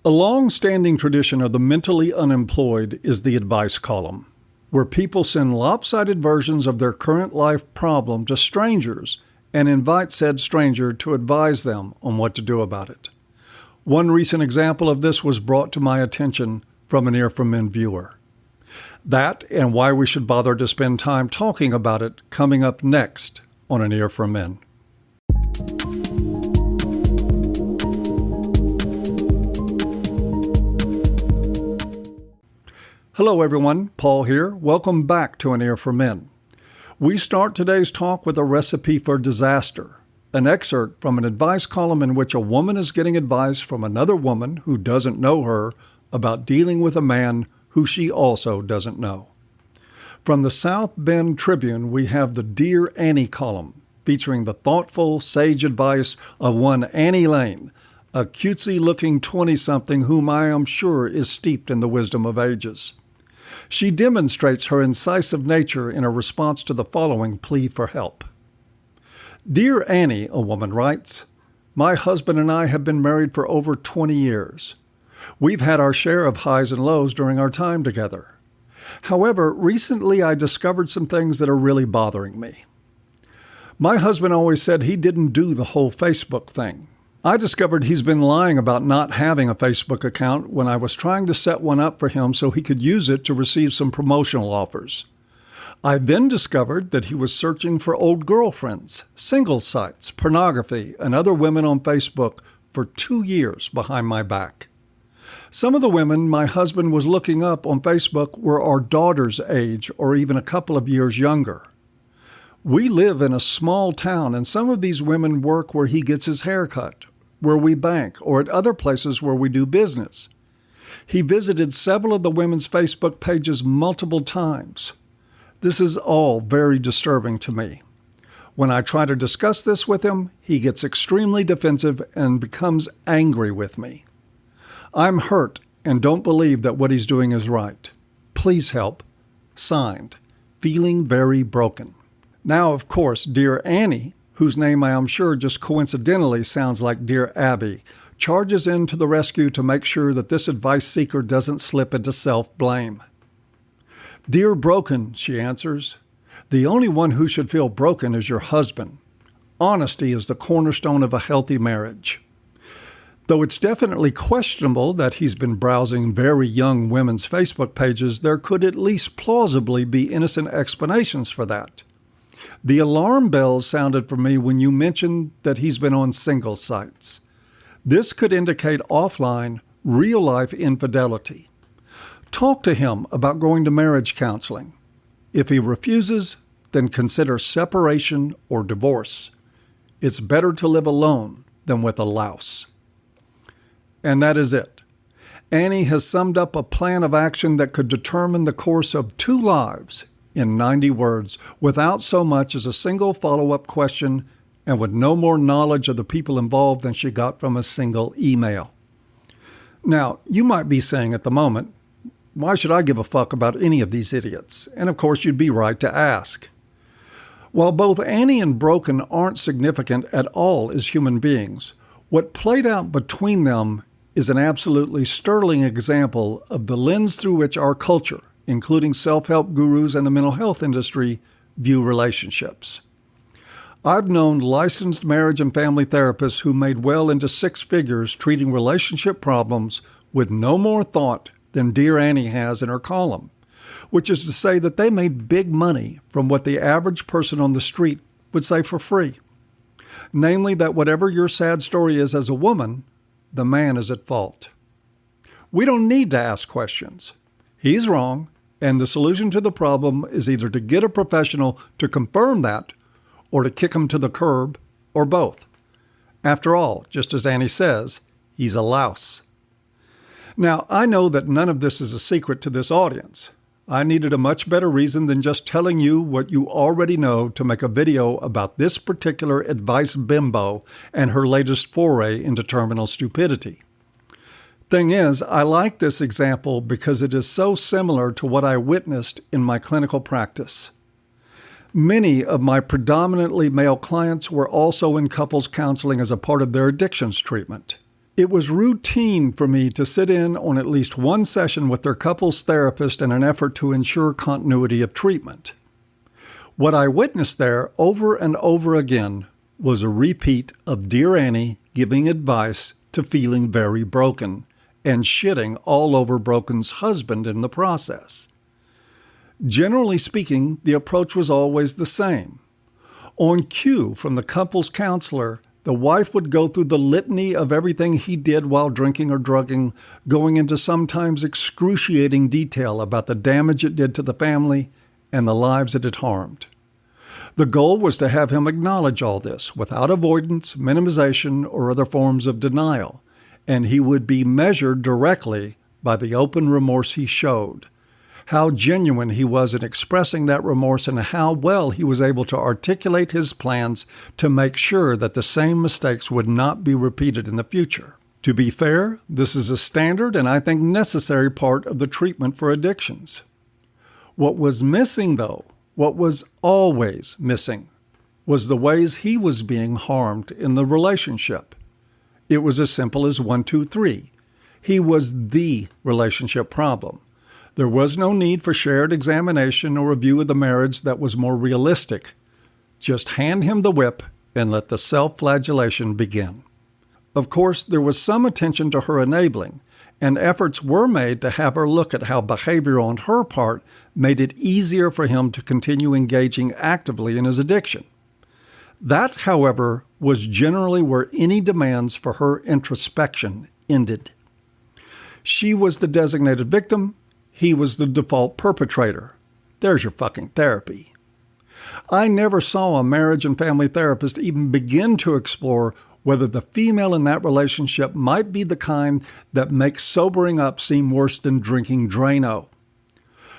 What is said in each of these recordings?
A long-standing tradition of the mentally unemployed is the advice column, where people send lopsided versions of their current life problem to strangers and invite said stranger to advise them on what to do about it. One recent example of this was brought to my attention from an Ear from Men viewer. That and why we should bother to spend time talking about it coming up next on An Ear from Men. Hello everyone, Paul here. Welcome back to An Ear for Men. We start today's talk with a recipe for disaster, an excerpt from an advice column in which a woman is getting advice from another woman who doesn't know her about dealing with a man who she also doesn't know. From the South Bend Tribune, we have the Dear Annie column, featuring the thoughtful, sage advice of one Annie Lane, a cutesy-looking 20-something whom I am sure is steeped in the wisdom of ages. She demonstrates her incisive nature in a response to the following plea for help. Dear Annie, a woman writes, my husband and I have been married for over 20 years. We've had our share of highs and lows during our time together. However, recently I discovered some things that are really bothering me. My husband always said he didn't do the whole Facebook thing. I discovered he's been lying about not having a Facebook account when I was trying to set one up for him so he could use it to receive some promotional offers. I then discovered that he was searching for old girlfriends, single sites, pornography, and other women on Facebook for 2 years behind my back. Some of the women my husband was looking up on Facebook were our daughter's age or even a couple of years younger. We live in a small town, and some of these women work where he gets his hair cut, where we bank, or at other places where we do business. He visited several of the women's Facebook pages multiple times. This is all very disturbing to me. When I try to discuss this with him, he gets extremely defensive and becomes angry with me. I'm hurt and don't believe that what he's doing is right. Please help. Signed, Feeling Very Broken. Now, of course, Dear Annie, whose name I am sure just coincidentally sounds like Dear Abby, charges in to the rescue to make sure that this advice seeker doesn't slip into self-blame. Dear Broken, she answers, the only one who should feel broken is your husband. Honesty is the cornerstone of a healthy marriage. Though it's definitely questionable that he's been browsing very young women's Facebook pages, there could at least plausibly be innocent explanations for that. The alarm bells sounded for me when you mentioned that he's been on single sites. This could indicate offline, real-life infidelity. Talk to him about going to marriage counseling. If he refuses, then consider separation or divorce. It's better to live alone than with a louse. And that is it. Annie has summed up a plan of action that could determine the course of 2 lives in 90 words, without so much as a single follow-up question and with no more knowledge of the people involved than she got from a single email. Now, you might be saying at the moment, why should I give a fuck about any of these idiots? And of course, you'd be right to ask. While both Annie and Broken aren't significant at all as human beings, what played out between them is an absolutely sterling example of the lens through which our culture, including self-help gurus and the mental health industry, view relationships. I've known licensed marriage and family therapists who made well into 6 figures treating relationship problems with no more thought than Dear Annie has in her column, which is to say that they made big money from what the average person on the street would say for free. Namely, that whatever your sad story is as a woman, the man is at fault. We don't need to ask questions. He's wrong, and the solution to the problem is either to get a professional to confirm that or to kick him to the curb, or both. After all, just as Annie says, he's a louse. Now, I know that none of this is a secret to this audience. I needed a much better reason than just telling you what you already know to make a video about this particular advice bimbo and her latest foray into terminal stupidity. Thing is, I like this example because it is so similar to what I witnessed in my clinical practice. Many of my predominantly male clients were also in couples counseling as a part of their addictions treatment. It was routine for me to sit in on at least one session with their couples therapist in an effort to ensure continuity of treatment. What I witnessed there over and over again was a repeat of Dear Annie giving advice to feeling very broken and shitting all over Broken's husband in the process. Generally speaking, the approach was always the same. On cue from the couple's counselor, the wife would go through the litany of everything he did while drinking or drugging, going into sometimes excruciating detail about the damage it did to the family and the lives it had harmed. The goal was to have him acknowledge all this without avoidance, minimization, or other forms of denial, and he would be measured directly by the open remorse he showed, how genuine he was in expressing that remorse, and how well he was able to articulate his plans to make sure that the same mistakes would not be repeated in the future. To be fair, this is a standard and I think necessary part of the treatment for addictions. What was missing, though, what was always missing, was the ways he was being harmed in the relationship. It was as simple as 1, 2, 3. He was the relationship problem. There was no need for shared examination or review of the marriage that was more realistic. Just hand him the whip and let the self-flagellation begin. Of course, there was some attention to her enabling, and efforts were made to have her look at how behavior on her part made it easier for him to continue engaging actively in his addiction. That, however, was generally where any demands for her introspection ended. She was the designated victim. He was the default perpetrator. There's your fucking therapy. I never saw a marriage and family therapist even begin to explore whether the female in that relationship might be the kind that makes sobering up seem worse than drinking Drano.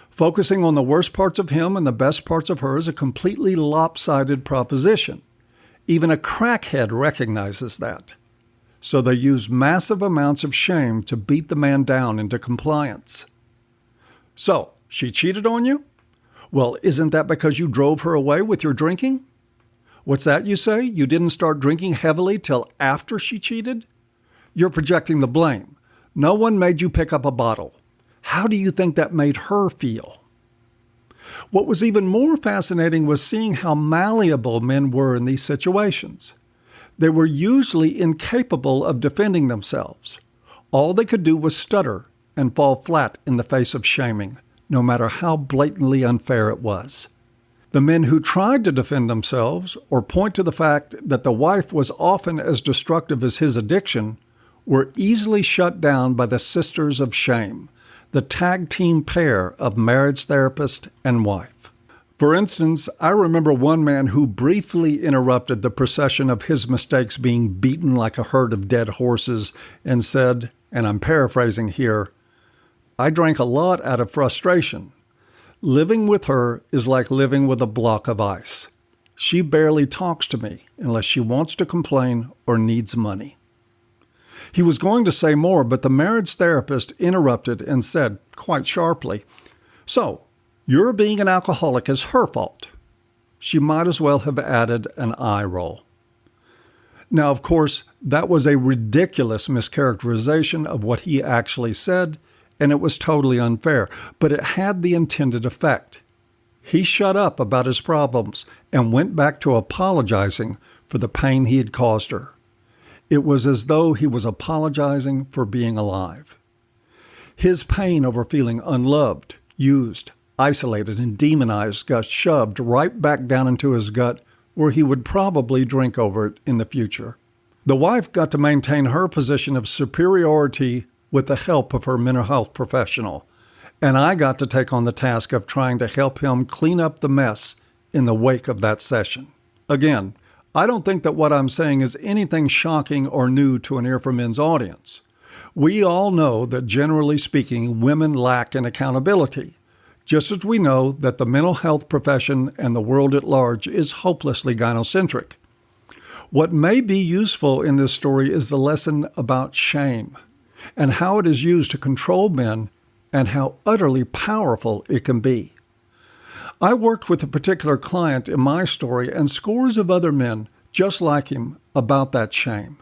Focusing on the worst parts of him and the best parts of her is a completely lopsided proposition. Even a crackhead recognizes that. So they use massive amounts of shame to beat the man down into compliance. So, she cheated on you? Well, isn't that because you drove her away with your drinking? What's that you say? You didn't start drinking heavily till after she cheated? You're projecting the blame. No one made you pick up a bottle. How do you think that made her feel? What was even more fascinating was seeing how malleable men were in these situations. They were usually incapable of defending themselves. All they could do was stutter and fall flat in the face of shaming, no matter how blatantly unfair it was. The men who tried to defend themselves or point to the fact that the wife was often as destructive as his addiction were easily shut down by the Sisters of Shame, the tag team pair of marriage therapist and wife. For instance, I remember one man who briefly interrupted the procession of his mistakes being beaten like a herd of dead horses and said, and I'm paraphrasing here, I drank a lot out of frustration. Living with her is like living with a block of ice. She barely talks to me unless she wants to complain or needs money. He was going to say more, but the marriage therapist interrupted and said, quite sharply, So, your being an alcoholic is her fault. She might as well have added an eye roll. Now, of course, that was a ridiculous mischaracterization of what he actually said, and it was totally unfair, but it had the intended effect. He shut up about his problems and went back to apologizing for the pain he had caused her. It was as though he was apologizing for being alive. His pain over feeling unloved, used, isolated, and demonized got shoved right back down into his gut, where he would probably drink over it in the future. The wife got to maintain her position of superiority with the help of her mental health professional, and I got to take on the task of trying to help him clean up the mess in the wake of that session. Again, I don't think that what I'm saying is anything shocking or new to an Ear for Men's audience. We all know that, generally speaking, women lack in accountability, just as we know that the mental health profession and the world at large is hopelessly gynocentric. What may be useful in this story is the lesson about shame and how it is used to control men and how utterly powerful it can be. I worked with a particular client in my story and scores of other men just like him about that shame.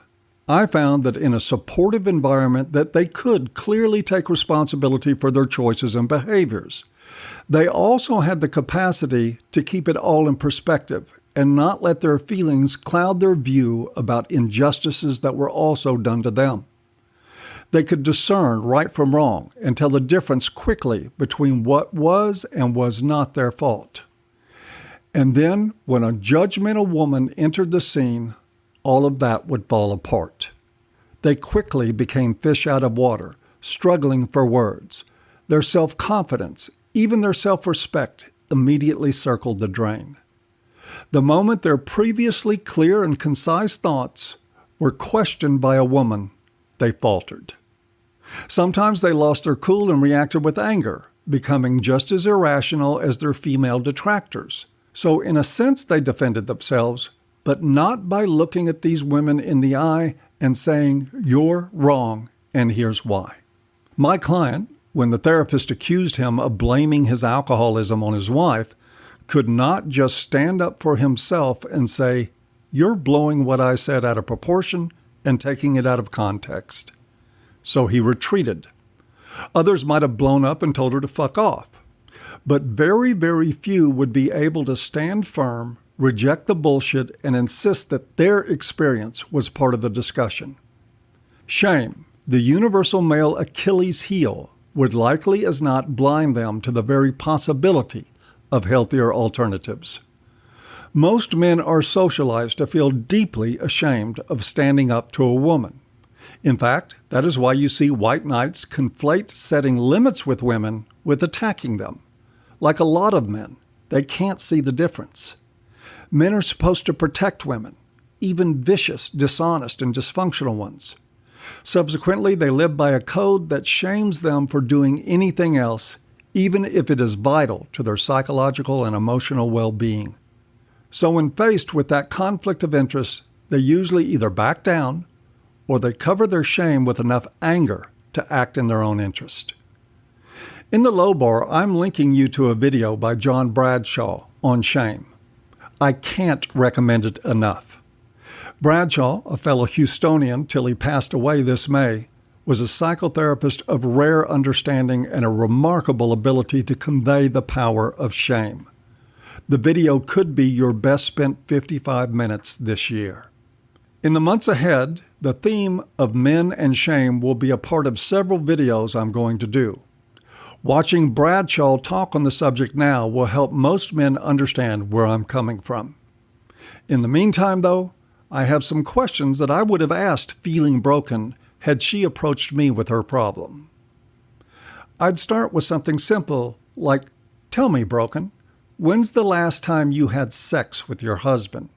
I found that in a supportive environment that they could clearly take responsibility for their choices and behaviors. They also had the capacity to keep it all in perspective and not let their feelings cloud their view about injustices that were also done to them. They could discern right from wrong and tell the difference quickly between what was and was not their fault. And then, when a judgmental woman entered the scene, all of that would fall apart. They quickly became fish out of water, struggling for words. Their self-confidence, even their self-respect, immediately circled the drain. The moment their previously clear and concise thoughts were questioned by a woman, they faltered. Sometimes they lost their cool and reacted with anger, becoming just as irrational as their female detractors. So in a sense they defended themselves, but not by looking at these women in the eye and saying, "You're wrong, and here's why." My client, when the therapist accused him of blaming his alcoholism on his wife, could not just stand up for himself and say, "You're blowing what I said out of proportion and taking it out of context." So he retreated. Others might have blown up and told her to fuck off. But very, very few would be able to stand firm, reject the bullshit, and insist that their experience was part of the discussion. Shame, the universal male Achilles heel, would likely as not blind them to the very possibility of healthier alternatives. Most men are socialized to feel deeply ashamed of standing up to a woman. In fact, that is why you see white knights conflate setting limits with women with attacking them. Like a lot of men, they can't see the difference. Men are supposed to protect women, even vicious, dishonest, and dysfunctional ones. Subsequently, they live by a code that shames them for doing anything else, even if it is vital to their psychological and emotional well-being. So when faced with that conflict of interest, they usually either back down or they cover their shame with enough anger to act in their own interest. In the low bar, I'm linking you to a video by John Bradshaw on shame. I can't recommend it enough. Bradshaw, a fellow Houstonian till he passed away this May, was a psychotherapist of rare understanding and a remarkable ability to convey the power of shame. The video could be your best spent 55 minutes this year. In the months ahead, the theme of men and shame will be a part of several videos I'm going to do. Watching Bradshaw talk on the subject now will help most men understand where I'm coming from. In the meantime, though, I have some questions that I would have asked Feeling Broken had she approached me with her problem. I'd start with something simple like, "Tell me, Broken, when's the last time you had sex with your husband?"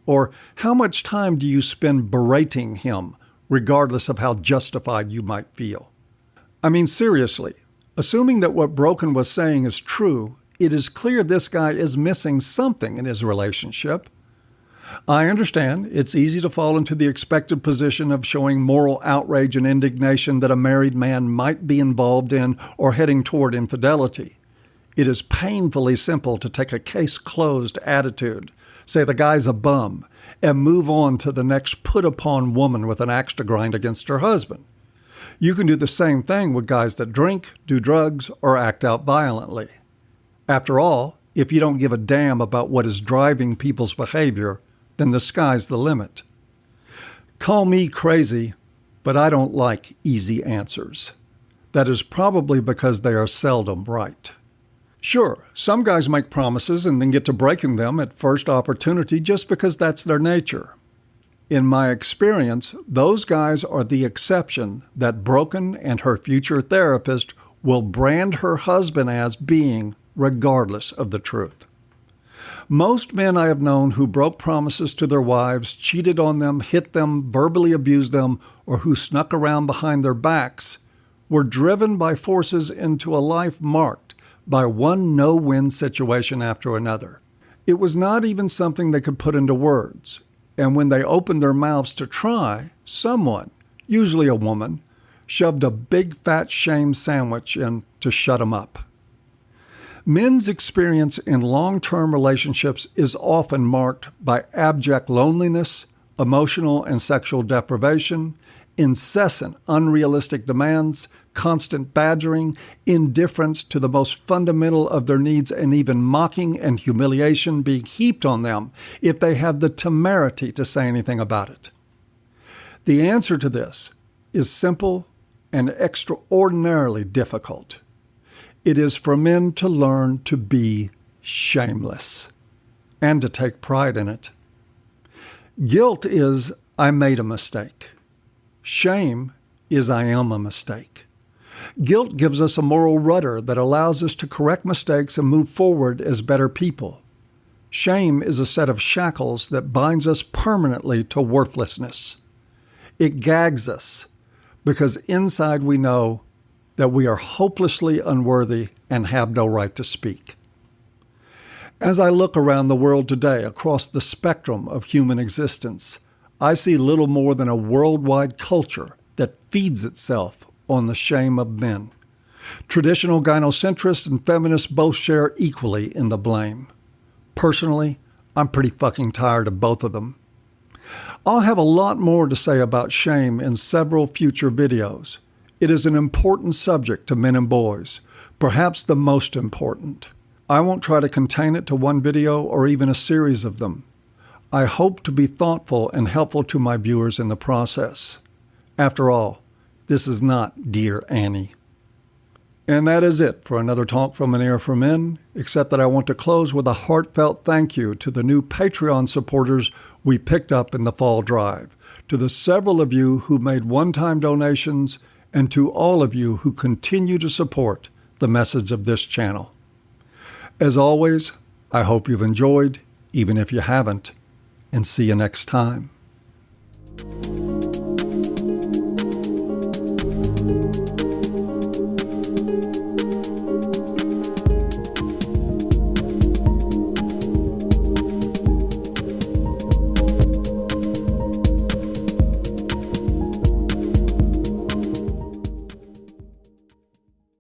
Or, "How much time do you spend berating him, regardless of how justified you might feel?" I mean, seriously. Assuming that what Broken was saying is true, it is clear this guy is missing something in his relationship. I understand it's easy to fall into the expected position of showing moral outrage and indignation that a married man might be involved in or heading toward infidelity. It is painfully simple to take a case-closed attitude, say the guy's a bum, and move on to the next put-upon woman with an axe to grind against her husband. You can do the same thing with guys that drink, do drugs, or act out violently. After all, if you don't give a damn about what is driving people's behavior, then the sky's the limit. Call me crazy, but I don't like easy answers. That is probably because they are seldom right. Sure, some guys make promises and then get to breaking them at first opportunity just because that's their nature. In my experience, those guys are the exception that Broken and her future therapist will brand her husband as being, regardless of the truth. Most men I have known who broke promises to their wives, cheated on them, hit them, verbally abused them, or who snuck around behind their backs were driven by forces into a life marked by one no-win situation after another. It was not even something they could put into words. And when they opened their mouths to try, someone, usually a woman, shoved a big fat shame sandwich in to shut them up. Men's experience in long-term relationships is often marked by abject loneliness, emotional and sexual deprivation, incessant unrealistic demands, constant badgering, indifference to the most fundamental of their needs, and even mocking and humiliation being heaped on them if they have the temerity to say anything about it. The answer to this is simple and extraordinarily difficult. It is for men to learn to be shameless and to take pride in it. Guilt is, I made a mistake. Shame is, I am a mistake. Guilt gives us a moral rudder that allows us to correct mistakes and move forward as better people. Shame is a set of shackles that binds us permanently to worthlessness. It gags us because inside we know that we are hopelessly unworthy and have no right to speak. As I look around the world today across the spectrum of human existence, I see little more than a worldwide culture that feeds itself on the shame of men. Traditional gynocentrists and feminists both share equally in the blame. Personally, I'm pretty fucking tired of both of them. I'll have a lot more to say about shame in several future videos. It is an important subject to men and boys, perhaps the most important. I won't try to contain it to one video or even a series of them. I hope to be thoughtful and helpful to my viewers in the process. After all, this is not Dear Annie. And that is it for another Talk from an Ear for Men, except that I want to close with a heartfelt thank you to the new Patreon supporters we picked up in the fall drive, to the several of you who made one-time donations, and to all of you who continue to support the message of this channel. As always, I hope you've enjoyed, even if you haven't, and see you next time.